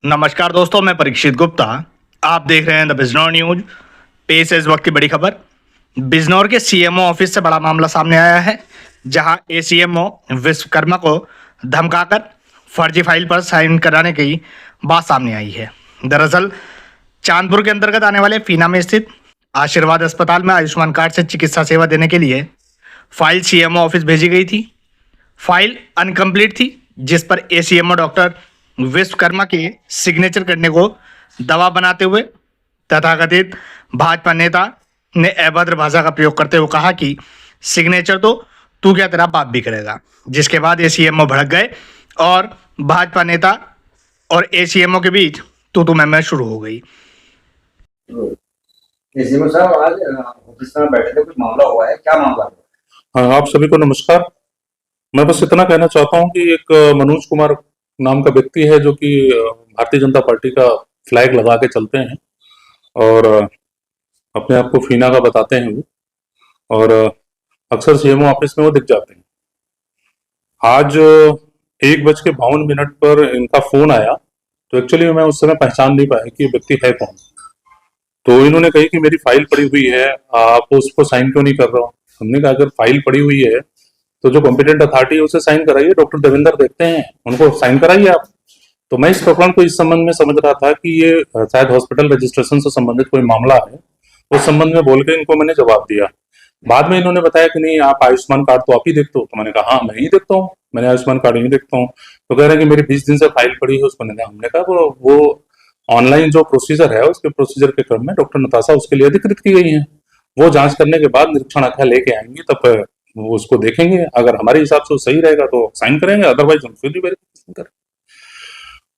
नमस्कार दोस्तों, मैं परीक्षित गुप्ता। आप देख रहे हैं द बिजनौर न्यूज। पेश है इस वक्त की बड़ी खबर। बिजनौर के सीएमओ ऑफिस से बड़ा मामला सामने आया है, जहां एसीएमओ विश्वकर्मा को धमकाकर फर्जी फाइल पर साइन कराने की बात सामने आई है। दरअसल चांदपुर के अंतर्गत आने वाले फीना में स्थित आशीर्वाद अस्पताल में आयुष्मान कार्ड से चिकित्सा सेवा देने के लिए फाइल सीएमओ ऑफिस भेजी गई थी। फाइल अनकम्प्लीट थी, जिस पर एसीएमओ डॉक्टर विश्वकर्मा के सिग्नेचर करने को दबाव बनाते हुए तथाकथित भाजपा नेता ने अभद्र भाषा का प्रयोग करते हुए कहा कि सिग्नेचर तो तू क्या तेरा बाप भी करेगा। जिसके बाद एसीएमओ भड़क गए और भाजपा नेता और एसीएमओ के बीच तू मैं शुरू हो गई। एसीएमओ साहब, आज ऑफिस में बैठे थे, कुछ मामला हुआ है, क्या मामला हुआ? हाँ, आप सभी को नमस्कार। मैं बस इतना कहना चाहता हूँ कि एक मनोज कुमार नाम का व्यक्ति है जो कि भारतीय जनता पार्टी का फ्लैग लगा के चलते हैं और अपने आप को फीना का बताते हैं वो, और अक्सर सीएमओ ऑफिस में वो दिख जाते हैं। आज 1:52 पर इनका फोन आया, तो एक्चुअली मैं उस समय पहचान नहीं पाया कि ये व्यक्ति है कौन। तो इन्होंने कही कि मेरी फाइल पड़ी हुई है, आप उसको साइन क्यों नहीं कर रहे हो। हमने कहा अगर फाइल पड़ी हुई है तो जो कॉम्पिटेंट अथॉरिटी है उसे साइन कराइए, डॉक्टर देवेंद्र देखते हैं, उनको साइन कराइए आप। तो मैं इस प्रकरण को इस संबंध में समझ रहा था कि ये शायद हॉस्पिटल रजिस्ट्रेशन से संबंधित कोई मामला है, उस संबंध में बोल के इनको मैंने जवाब दिया। बाद में इन्होंने बताया कि नहीं, आप आयुष्मान कार्ड तो आप ही देखते हो। तो मैंने कहा हाँ, मैं ही देखता हूँ, मैंने आयुष्मान कार्ड ही देखता हूँ। तो कह रहे हैं कि मेरी 20 दिन से फाइल पड़ी है उसको नहीं। हमने कहा वो ऑनलाइन जो प्रोसीजर है उसके प्रोसीजर के क्रम में डॉक्टर नताशा उसके लिए अधिकृत की गई है। वो जांच करने के बाद निरीक्षण आख्या लेके आएंगी, तब वो उसको देखेंगे। अगर हमारे हिसाब से वो सही रहेगा तो साइन करेंगे, अदरवाइज हम फिर वेरिफिकेशन करें।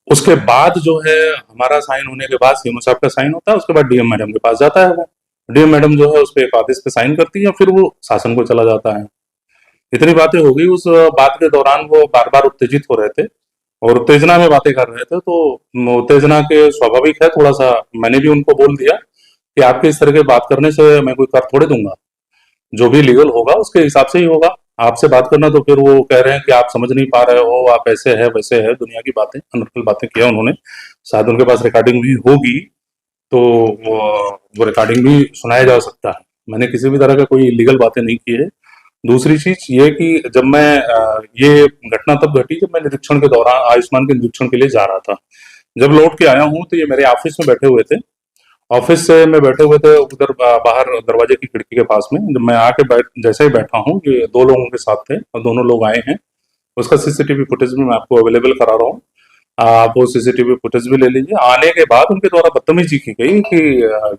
उसके बाद जो है हमारा साइन होने के बाद सीएमओ साहब का साइन होता है, उसके बाद डीएम मैडम के पास जाता है। वो डीएम मैडम जो है उस पर एक आदेश पे साइन करती है, फिर वो शासन को चला जाता है। इतनी बातें हो गई। उस बात के दौरान वो बार बार उत्तेजित हो रहे थे और उत्तेजना में बातें कर रहे थे। तो उत्तेजना के स्वाभाविक है, थोड़ा सा मैंने भी उनको बोल दिया कि आपके इस तरह के बात करने से मैं कोई कर थोड़े दूंगा, जो भी लीगल होगा उसके हिसाब से ही होगा। आपसे बात करना तो फिर वो कह रहे हैं कि आप समझ नहीं पा रहे हो, आप ऐसे है वैसे है, दुनिया की बातें, अनर्गल बातें किया उन्होंने। शायद उनके पास रिकॉर्डिंग भी होगी, तो वो रिकॉर्डिंग भी सुनाया जा सकता है। मैंने किसी भी तरह का कोई इलीगल बातें नहीं की है। दूसरी चीज ये कि जब मैं ये घटना तब घटी जब मैं निरीक्षण के दौरान आयुष्मान के निरीक्षण के लिए जा रहा था। जब लौट के आया हूँ तो ये मेरे ऑफिस में बैठे हुए थे। ऑफिस से में बैठे हुए थे उधर बाहर दरवाजे की खिड़की के पास में। जब मैं आके जैसे ही बैठा हूँ, ये 2 लोगों के साथ थे और दोनों लोग आए हैं। उसका सीसीटीवी फुटेज भी मैं आपको अवेलेबल करा रहा हूँ, आप वो सीसीटीवी फुटेज भी ले लीजिए। आने के बाद उनके द्वारा बदतमीजी की गई कि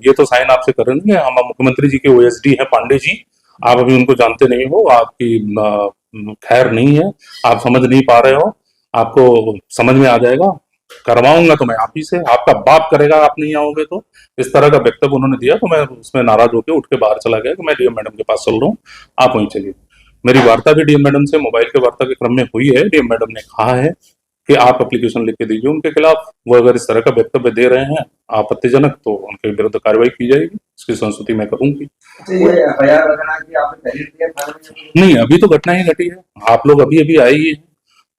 ये तो साइन आपसे करेंगे, हम मुख्यमंत्री जी के ओएसडी है पांडे जी, आप अभी उनको जानते नहीं हो, आपकी खैर नहीं है, आप समझ नहीं पा रहे हो, आपको समझ में आ जाएगा, करवाऊंगा तो मैं आप ही से, आपका बाप करेगा आप नहीं आओगे तो। इस तरह का वक्तव्य उन्होंने दिया। तो मैं उसमें नाराज होकर उठ के बाहर चला गया कि मैं डीएम मैडम के पास चल रहा हूँ, आप वहीं चलिए। मेरी वार्ता भी डीएम मैडम से मोबाइल के वार्ता के क्रम में हुई है। डीएम मैडम ने कहा है कि आप एप्लीकेशन लिख के दीजिए उनके खिलाफ, वो अगर इस तरह का वक्तव्य दे रहे हैं आपत्तिजनक, तो उनके विरुद्ध कार्रवाई की जाएगी, इसकी संस्तुति मैं करूंगी। ये एफआईआर रखना कि आपने पहले दिया था? नहीं, अभी तो घटना ही घटी है, आप लोग अभी अभी आए ही हैं,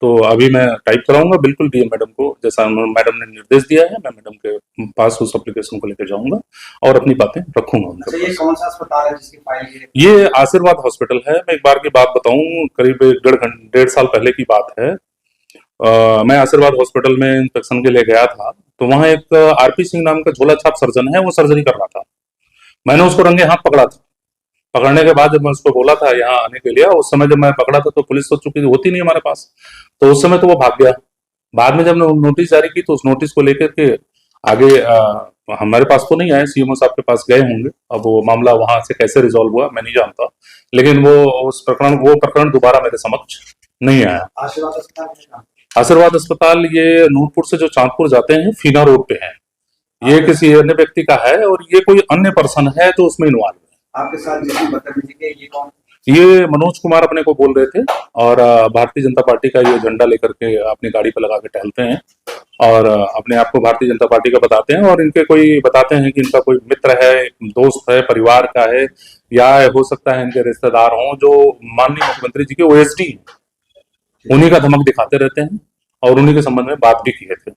तो अभी मैं टाइप कराऊंगा बिल्कुल डीएम मैडम को, जैसा मैडम ने निर्देश दिया है मैं मैडम के पास उस एप्लीकेशन को लेकर जाऊंगा और अपनी बातें रखूंगा उनके पास। ये कौन सा अस्पताल है जिसकी फाइल? ये आशीर्वाद हॉस्पिटल है। मैं एक बार की बात बताऊं, करीब 1.5 साल पहले की बात है। मैं आशीर्वाद हॉस्पिटल में इंस्पेक्शन के लिए गया था, तो वहां एक आरपी सिंह नाम का झोला छाप सर्जन है, वो सर्जरी कर रहा था। मैंने उसको रंगे हाथ पकड़ा था। पकड़ने के बाद जब मैं उसको बोला था यहाँ आने के लिए, उस समय जब मैं पकड़ा था तो पुलिस तो चूंकि होती नहीं हमारे पास, तो उस समय तो वो भाग गया। बाद में जब नोटिस जारी की तो उस नोटिस को लेकर के आगे हमारे पास तो नहीं आए, सीएमओ साहब के पास गए होंगे। अब वो मामला वहां से कैसे रिजॉल्व हुआ मैं नहीं जानता, लेकिन वो प्रकरण दोबारा मेरे समक्ष नहीं आया। आशीर्वाद अस्पताल ये नूरपुर से जो चांदपुर जाते हैं फीना रोड पे है। ये किसी अन्य व्यक्ति का है और ये कोई अन्य पर्सन है जो उसमें इन्वॉल्व है। आपके साथ जिसकी बदतमीजी की, ये कौन? ये मनोज कुमार अपने को बोल रहे थे और भारतीय जनता पार्टी का ये झंडा लेकर के अपनी गाड़ी पर लगा के टहलते हैं और अपने आप को भारतीय जनता पार्टी का बताते हैं, और इनके कोई बताते हैं कि इनका कोई मित्र है, दोस्त है, परिवार का है, या हो सकता है इनके रिश्तेदार हों जो माननीय मुख्यमंत्री जी के ओएसडी हैं। उन्हीं का धमक दिखाते रहते हैं और उन्हीं के संबंध में बात भी किए थे।